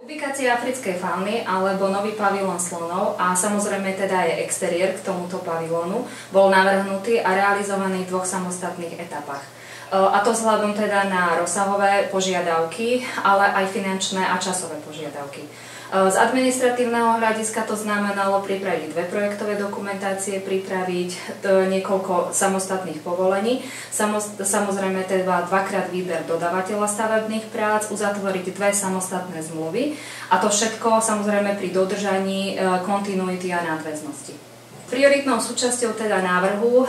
Ubikácia africkej fauny alebo nový pavilón slonov a samozrejme teda aj exteriér k tomuto pavilónu bol navrhnutý a realizovaný v dvoch samostatných etapách. A to vzhľadom teda na rozsahové požiadavky, ale aj finančné a časové požiadavky. Z administratívneho hľadiska to znamenalo pripraviť dve projektové dokumentácie, pripraviť niekoľko samostatných povolení, samozrejme teda dvakrát výber dodávateľa stavebných prác, uzatvoriť dve samostatné zmluvy a to všetko samozrejme pri dodržaní kontinuity a nadväznosti. Prioritnou súčasťou teda návrhu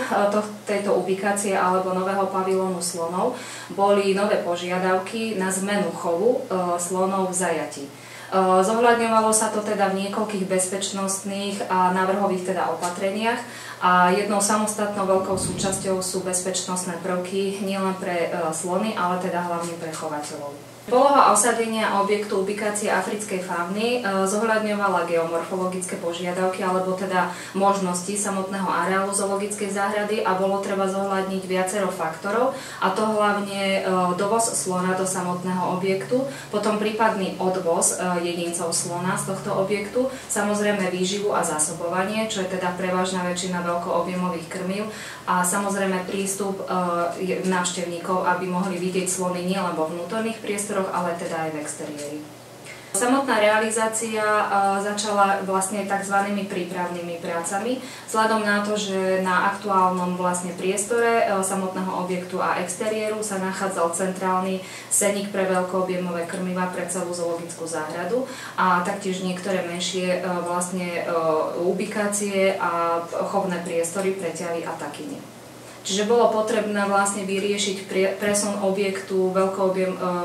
tejto ubikácie alebo nového pavilónu slonov boli nové požiadavky na zmenu chovu slonov v zajatí. Zohľadňovalo sa to teda v niekoľkých bezpečnostných a návrhových teda opatreniach a jednou samostatnou veľkou súčasťou sú bezpečnostné prvky nielen pre slony, ale teda hlavne pre chovateľov. Poloha osadenia objektu ubikácie africkej fauny zohľadňovala geomorfologické požiadavky alebo teda možnosti samotného areálu zoologickej záhrady a bolo treba zohľadniť viacero faktorov a to hlavne dovoz slona do samotného objektu, potom prípadný odvoz jedincov slona z tohto objektu, samozrejme výživu a zásobovanie, čo je teda prevažná väčšina veľkoobjemových krmív a samozrejme prístup návštevníkov, aby mohli vidieť slony nielen vo vnútorných priestoroch, ale teda aj v exteriéri. Samotná realizácia začala vlastne tzv. Prípravnými prácami, vzhľadom na to, že na aktuálnom vlastne priestore samotného objektu a exteriéru sa nachádzal centrálny seník pre veľkoobjemové krmivá pre celú zoologickú záhradu a taktiež niektoré menšie vlastne ubikácie a chovné priestory pre ťavy a takyne. Čiže bolo potrebné vlastne vyriešiť presun objektu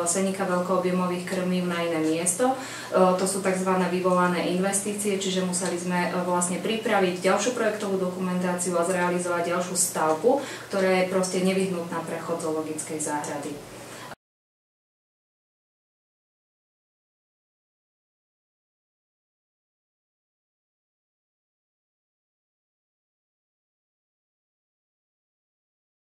seníka veľkoobjemových krmív na iné miesto. To sú tzv. Vyvolané investície, čiže museli sme vlastne pripraviť ďalšiu projektovú dokumentáciu a zrealizovať ďalšiu stavbu, ktorá je proste nevyhnutná pre chod zoologickej záhrady.